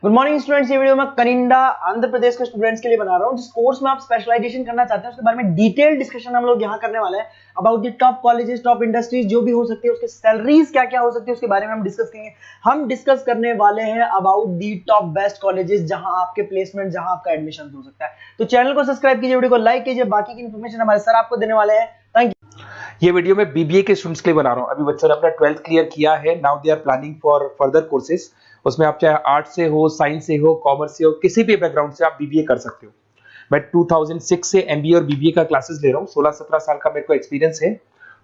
Good morning students. ये video मैं कनिंडा आंध्र प्रदेश के स्टूडेंट्स के लिए बना रहा हूँ। जिस कोर्स में आप स्पेशलाइजेशन करना चाहते हैं उसके बारे में डिटेल डिस्कशन हम लोग यहाँ करने वाले हैं। About the top colleges, top industries जो भी हो सकती है, उसके सैलरीज क्या क्या हो सकती है उसके बारे में हम डिस्कस करेंगे। हम डिस्कस करने वाले हैं about the top best colleges जहां आपके प्लेसमेंट, जहां आपका एडमिशन हो सकता है। तो चैनल को सब्सक्राइब कीजिए, वीडियो को लाइक कीजिए। बाकी की इन्फॉर्मेशन हमारे सर आपको देने वाले हैं। Thank you. ये वीडियो में बीबीए के स्टूडेंट्स के लिए बना रहा हूँ। अभी बच्चों ने अपना 12th क्लियर किया है, now they are planning for further courses. उसमें आप चाहे आर्ट से हो, साइंस से हो, कॉमर्स से हो, किसी भी बैकग्राउंड से आप बीबीए कर सकते हो। मैं 2006 से एमबीए और बीबीए का क्लासेस ले रहा हूँ। 16-17 साल का मेरे को एक्सपीरियंस है।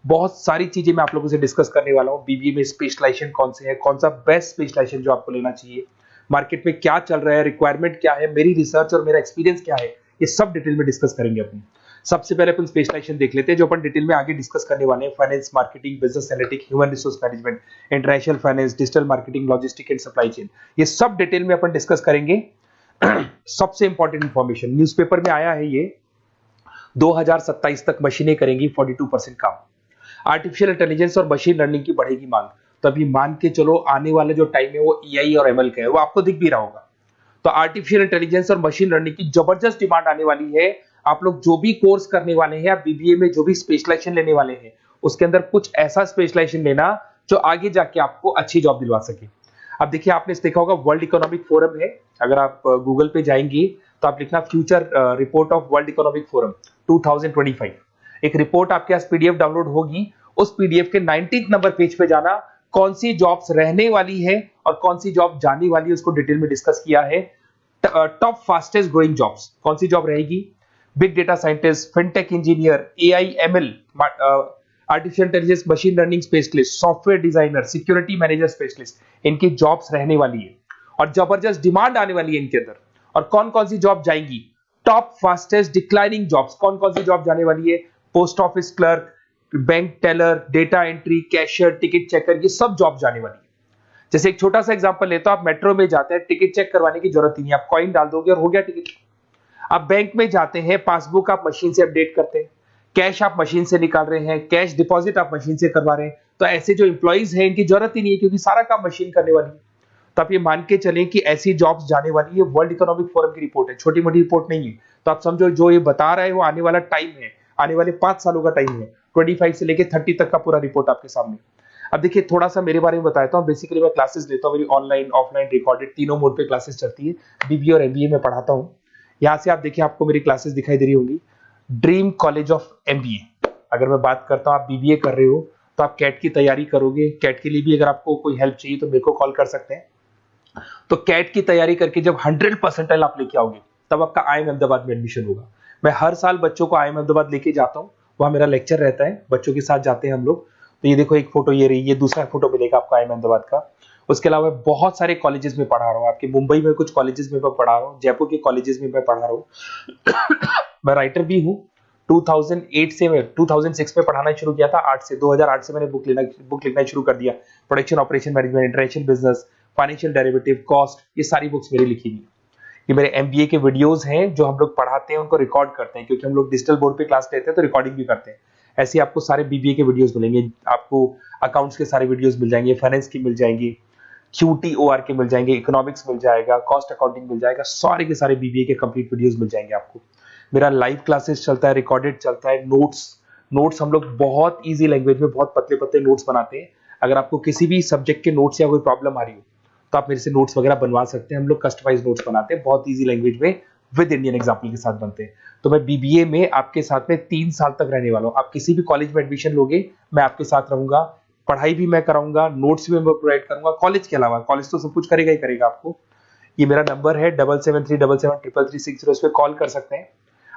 बहुत सारी चीजें मैं आप लोगों से डिस्कस करने वाला हूँ। बीबीए में स्पेशलाइजेशन कौन से है, कौन सा बेस्ट स्पेशलाइजेशन जो आपको लेना चाहिए, मार्केट में क्या चल रहा है, रिक्वायरमेंट क्या है, मेरी रिसर्च और मेरा एक्सपीरियंस क्या है, ये सब डिटेल में डिस्कस करेंगे अपनी। सबसे पहले अपन स्पेशलाइजेशन देख लेते हैं जो अपन डिटेल में आगे डिस्कस करने वाले हैं। Finance, marketing, business analytics, human resource management, international finance, digital marketing, logistic and supply chain, ये सब डिटेल में अपन डिस्कस करेंगे। सबसे इंपॉर्टेंट इंफॉर्मेशन न्यूज़पेपर में आया है, ये 2027 तक मशीनें करेंगी 42% काम। आर्टिफिशियल इंटेलिजेंस और मशीन लर्निंग की बढ़ेगी मांग। तो अभी मान के चलो आने वाला जो टाइम है वो एआई और एमएल का है, वो आपको दिख भी रहा होगा। तो आर्टिफिशियल इंटेलिजेंस और मशीन लर्निंग की जबरदस्त डिमांड आने वाली है। आप लोग जो भी कोर्स करने वाले हैं, आप बीबीए में जो भी स्पेशलाइजेशन लेने वाले हैं, उसके अंदर कुछ ऐसा स्पेशलाइजेशन लेना जो आगे जाके आपको अच्छी जॉब दिलवा सके। अब देखिए, आपने देखा होगा वर्ल्ड इकोनॉमिक फोरम है। अगर आप गूगल पे जाएंगे तो आप लिखना future report of world economic forum 2025। एक रिपोर्ट आपके पास पीडीएफ डाउनलोड होगी। उस पीडीएफ के 19th नंबर पेज पे जाना, कौन सी जॉब्स रहने वाली है और कौन सी जॉब जाने वाली है उसको डिटेल में डिस्कस किया है। टॉप फास्टेस्ट ग्रोइंग जॉब्स कौन सी जॉब रहेगी? Big data scientist, fintech engineer, AI ML, artificial intelligence, machine learning specialist, software designer, security manager specialist, इनकी जॉब्स रहने वाली है और जबरदस्त डिमांड आने वाली है इनके अंदर। और कौन कौन सी जॉब जाएंगी? टॉप फास्टेस्ट डिक्लाइनिंग जॉब्स कौन कौन सी जॉब जाने वाली है? Post office clerk, bank teller, data entry, cashier, ticket checker, ये सब जॉब जाने वाली है। जैसे एक छोटा सा एग्जांपल लेता हूं, आप मेट्रो में जाते हैं, टिकट चेक करवाने की जरूरत ही नहीं, आप कॉइन डाल दोगे और हो गया टिकट। आप बैंक में जाते हैं, पासबुक आप मशीन से अपडेट करते हैं, कैश आप मशीन से निकाल रहे हैं, कैश डिपॉजिट आप मशीन से करवा रहे हैं। तो ऐसे जो एम्प्लॉइज हैं इनकी जरूरत ही नहीं है, क्योंकि सारा काम मशीन करने वाली है। तो आप ये मान के चलें कि ऐसी जॉब्स जाने वाली है। वर्ल्ड इकोनॉमिक फोरम की रिपोर्ट है, छोटी मोटी रिपोर्ट नहीं है। तो आप समझो जो ये बता रहा है वो आने वाला टाइम है, आने वाले 5 सालों का टाइम है। 25 से लेके 30 तक का पूरा रिपोर्ट आपके सामने। अब देखिए, थोड़ा सा मेरे बारे में बताता हूँ। बेसिकली मैं क्लासेस लेता हूँ, मेरी ऑनलाइन, ऑफलाइन, रिकॉर्डेड, तीनों मोड पे क्लासेस चलती है। बीबीए और एमबीए में पढ़ाता हूँ। यहाँ से आप देखिए, आपको मेरी क्लासेस दिखाई दे रही होंगी। Dream college of MBA. अगर मैं बात करता हूँ, आप बीबीए कर रहे हो तो आप कैट की तैयारी करोगे। कैट के लिए भी अगर आपको कोई हेल्प चाहिए तो मेरे को कॉल कर सकते हैं। तो कैट की तैयारी करके जब 100% आप लेके आओगे तब आपका आईएम अहमदाबाद में एडमिशन होगा। मैं हर साल बच्चों को आईएम अहमदाबाद लेके जाता हूँ, वहां मेरा लेक्चर रहता है, बच्चों के साथ जाते हैं हम लोग। तो ये देखो, एक फोटो ये रही, ये दूसरा फोटो मिलेगा आपको आईएम अहमदाबाद का। उसके अलावा बहुत सारे कॉलेजेस में पढ़ा रहा हूँ। आपके मुंबई में कुछ कॉलेजेस में मैं पढ़ा रहा हूँ, जयपुर के कॉलेजेस में मैं पढ़ा रहा हूँ। मैं राइटर भी हूँ। 2008 से मैं 2006 में पढ़ाना शुरू किया था। 2008 से मैंने बुक लिखना शुरू कर दिया। Production operation management, international business, financial derivative, cost, ये सारी बुक्स मेरी लिखी हुई। ये मेरे एमबीए के वीडियोस हैं जो हम लोग पढ़ाते हैं, उनको रिकॉर्ड करते हैं, क्योंकि हम लोग डिजिटल बोर्ड पे क्लास लेते हैं तो रिकॉर्डिंग भी करते हैं। ऐसे आपको सारे बीबीए के वीडियोस मिलेंगे। आपको अकाउंट्स के सारे वीडियोस मिल जाएंगे, फाइनेंस की मिल जाएंगी, क्यूटीओआर के मिल जाएंगे, इकोनॉमिक्स मिल जाएगा, कॉस्ट अकाउंटिंग मिल जाएगा, सारे के सारे बीबीए के कंप्लीट वीडियोस मिल जाएंगे आपको। मेरा लाइव क्लासेस चलता है, रिकॉर्डेड चलता है। नोट्स हम लोग बहुत ईजी लैंग्वेज में बहुत पतले पतले नोट्स बनाते हैं। अगर आपको किसी भी सब्जेक्ट के नोट्स या कोई प्रॉब्लम आ रही हो तो आप मेरे से नोट्स वगैरह बनवा सकते हैं। हम लोग कस्टमाइज नोट्स बनाते हैं, बहुत ईजी लैंग्वेज में, विद इंडियन एग्जाम्पल के साथ बनते हैं। तो मैं बीबीए में आपके साथ में 3 साल तक रहने वाला हूँ। आप किसी भी कॉलेज में एडमिशन लोगे, मैं आपके साथ रहूंगा, पढ़ाई भी मैं कराऊंगा, नोट्स भी मैं प्रोवाइड करूंगा। कॉलेज के अलावा, कॉलेज तो सब कुछ करेगा ही करेगा आपको। ये मेरा नंबर है 7737733360, इस पे कॉल कर सकते हैं।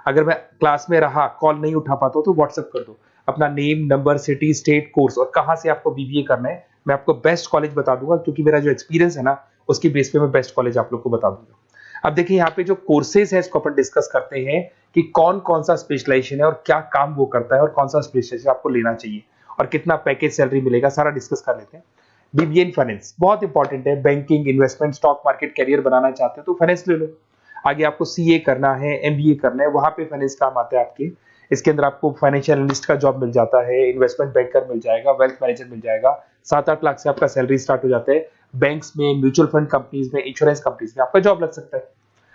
अगर मैं क्लास में रहा, कॉल नहीं उठा पाता तो व्हाट्सएप कर दो अपना name, number, city, state, course और कहां से आपको बीबीए करना है। मैं आपको बेस्ट कॉलेज बता दूंगा, क्योंकि मेरा जो एक्सपीरियंस है ना, उसकी बेस पे मैं बेस्ट कॉलेज आप लोग को बता दूंगा। अब देखिए, यहाँ पे जो कोर्सेज है इसको अपन डिस्कस करते हैं कि कौन कौन सा स्पेशलाइजेशन है और क्या काम वो करता है और कौन सा स्पेशलाइजेशन आपको लेना चाहिए और कितना पैकेज सैलरी मिलेगा, सारा डिस्कस कर लेते हैं। बीबीए इन फाइनेंस बहुत इंपॉर्टेंट है। Banking, investment, stock market career बनाना चाहते हो तो फाइनेंस ले लो। आगे आपको सीए करना है, एमबीए करना है, वहां पे फाइनेंस काम आता है आपके। इसके अंदर आपको फाइनेंशियल एनालिस्ट का जॉब मिल जाता है, इन्वेस्टमेंट बैंकर मिल जाएगा, वेल्थ मैनेजर मिल जाएगा। 7-8 लाख से आपका सैलरी स्टार्ट हो जाता है। बैंक्स में, म्यूचुअल फंड कंपनीज में, इंश्योरेंस कंपनीज में आपका जॉब लग सकता है।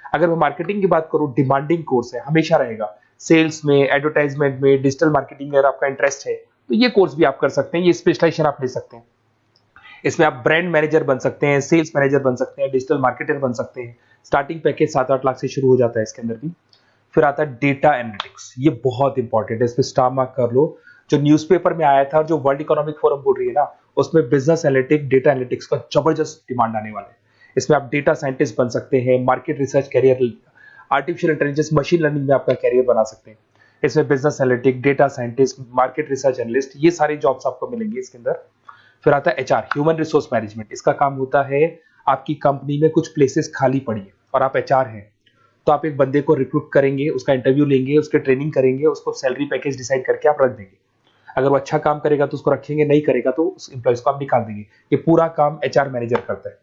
अगर मैं मार्केटिंग की बात करूं, डिमांडिंग कोर्स है, हमेशा रहेगा। सेल्स में, एडवर्टाइजमेंट में, डिजिटल मार्केटिंग में अगर आपका इंटरेस्ट है तो ये कोर्स भी आप कर सकते हैं, ये स्पेशलाइजेशन आप ले सकते हैं। इसमें आप ब्रांड मैनेजर बन सकते हैं, सेल्स मैनेजर बन सकते हैं, डिजिटल मार्केटर बन सकते हैं। स्टार्टिंग पैकेज 7-8 लाख से शुरू हो जाता है इसके अंदर भी। फिर आता है डेटा एनालिटिक्स, ये बहुत इंपॉर्टेंट है, इस पर स्टार मार्क कर लो। जो न्यूज़पेपर में आया था और जो वर्ल्ड इकोनॉमिक फोरम बोल रही है ना, उसमें बिजनेस एनालिटिक्स, डेटा एनालिटिक्स का जबरदस्त डिमांड आने वाला है। इसमें आप डेटा साइंटिस्ट बन सकते हैं, market research career, artificial intelligence, machine learning में आपका कैरियर बना सकते हैं। इसमें business analytic, data scientist, market research analyst, ये सारे जॉब्स आपको मिलेंगे इसके अंदर। फिर आता है एचआर, ह्यूमन रिसोर्स मैनेजमेंट। इसका काम होता है, आपकी कंपनी में कुछ प्लेसेस खाली पड़ी है और आप एचआर हैं, तो आप एक बंदे को रिक्रूट करेंगे, उसका इंटरव्यू लेंगे, उसके ट्रेनिंग करेंगे, उसको सैलरी पैकेज डिसाइड करके आप रख देंगे। अगर वो अच्छा काम करेगा तो उसको रखेंगे, नहीं करेगा तो उस एम्प्लॉइज को आप निकाल देंगे। ये पूरा काम एचआर मैनेजर करता है।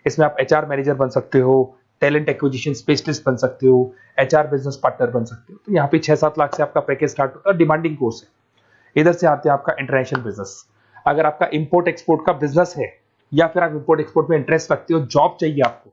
इसमें आप एचआर मैनेजर बन सकते हो, टैलेंट एक्विजिशन स्पेशलिस्ट बन सकते हो, एचआर बिजनेस पार्टनर बन सकते हो। तो यहाँ पे 6-7 लाख से आपका पैकेज स्टार्ट होता है, डिमांडिंग कोर्स है। इधर से आते हैं आपका इंटरनेशनल बिजनेस। अगर आपका इंपोर्ट एक्सपोर्ट का बिजनेस है या फिर आप इंपोर्ट एक्सपोर्ट में इंटरेस्ट रखते हो, जॉब चाहिए आपको,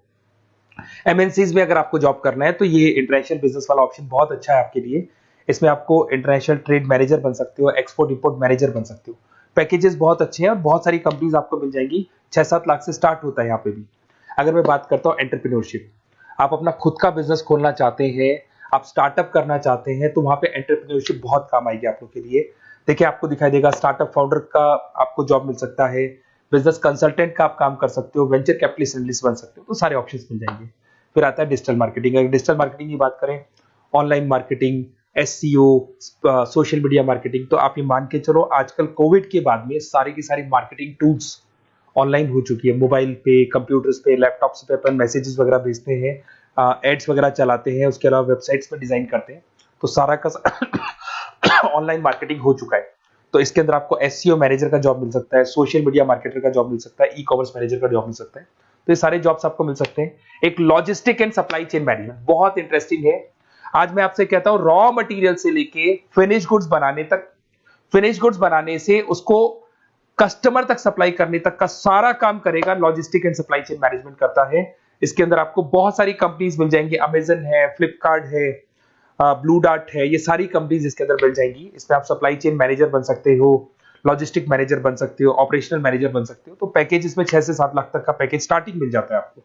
एमएनसीज में अगर आपको जॉब करना है, तो ये इंटरनेशनल बिजनेस वाला ऑप्शन बहुत अच्छा है आपके लिए। इसमें आपको इंटरनेशनल ट्रेड मैनेजर बन सकते हो, एक्सपोर्ट इंपोर्ट मैनेजर बन सकते हो। पैकेजेस बहुत अच्छे हैं और बहुत सारी कंपनीज आपको मिल जाएंगी। 6-7 लाख से स्टार्ट होता है यहाँ पे भी। अगर मैं बात करता हूँ एंटरप्रेन्योरशिप, आप अपना खुद का बिजनेस खोलना चाहते हैं, आप स्टार्टअप करना चाहते हैं, तो वहां पे एंटरप्रेन्योरशिप बहुत काम आएगी आप लोग के लिए। देखिए, आपको दिखाई देगा, स्टार्टअप फाउंडर का आपको जॉब मिल सकता है, बिजनेस कंसल्टेंट का आप काम कर सकते हो, वेंचर कैपिटलिस्ट एनालिस्ट बन सकते हो, तो सारे ऑप्शंस मिल जाएंगे। फिर आता है डिजिटल मार्केटिंग। अगर डिजिटल मार्केटिंग की बात करें, online marketing, SEO, social media marketing, तो आप ये मान के चलो, आजकल कोविड के बाद में सारी की सारी मार्केटिंग टूल्स ऑनलाइन हो चुकी है। मोबाइल पे, कंप्यूटर्स पे, लैपटॉप्स पे अपन मैसेजेस वगैरह भेजते हैं, एड्स वगैरह चलाते हैं, उसके अलावा वेबसाइट्स में डिजाइन करते हैं, तो सारा का ऑनलाइन मार्केटिंग हो चुका है। तो इसके अंदर आपको एसईओ मैनेजर का जॉब मिल सकता है, सोशल मीडिया मार्केटर का जॉब मिल सकता है, ई कॉमर्स मैनेजर का जॉब मिल सकता है। तो ये सारे जॉब्स आपको मिल सकते हैं। एक logistic and supply chain management बहुत इंटरेस्टिंग है। आज मैं आपसे कहता हूं, रॉ मटेरियल से लेके फिनिश गुड्स बनाने तक, फिनिश गुड्स बनाने से उसको कस्टमर तक सप्लाई करने तक का सारा काम करेगा logistic and supply chain management करता है। इसके अंदर आपको बहुत सारी कंपनीज मिल जाएंगी, अमेजन है, फ्लिपकार्ट है, ब्लू डार्ट है, ये सारी कंपनीज इसके अंदर मिल जाएंगी। इसमें आप सप्लाई चेन मैनेजर बन सकते हो, लॉजिस्टिक मैनेजर बन सकते हो, ऑपरेशनल मैनेजर बन सकते हो। तो पैकेज इसमें 6 से 7 लाख तक का पैकेज स्टार्टिंग मिल जाता है आपको।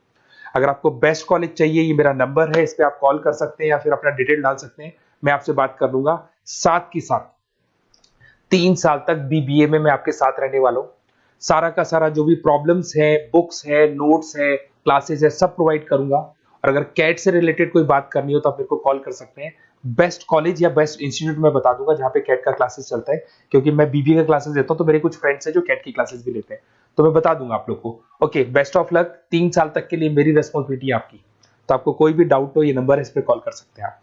अगर आपको बेस्ट कॉलेज चाहिए, ये मेरा नंबर है, इस पे आप कॉल कर सकते हैं या फिर अपना डिटेल डाल सकते हैं, मैं आपसे बात कर लूंगा। साथ की साथ 3 साल तक बीबीए में मैं आपके साथ रहने वाला हूं। सारा का सारा जो भी प्रॉब्लम्स है, बुक्स है, नोट्स है, क्लासेस है, सब प्रोवाइड करूंगा। और अगर कैट से रिलेटेड कोई बात करनी हो तो आप मेरे को कॉल कर सकते हैं। बेस्ट कॉलेज या बेस्ट इंस्टीट्यूट मैं बता दूंगा जहां पे कैट का क्लासेस चलता है, क्योंकि मैं बीबीए का क्लासेस देता हूं, तो मेरे कुछ फ्रेंड्स हैं जो कैट की क्लासेस भी लेते हैं, तो मैं बता दूंगा आप लोग को। Okay, best of luck. 3 साल तक के लिए मेरी रेस्पॉन्सिबिलिटी आपकी, तो आपको कोई भी डाउट हो, ये नंबर है, इस पे कॉल कर सकते हैं आप।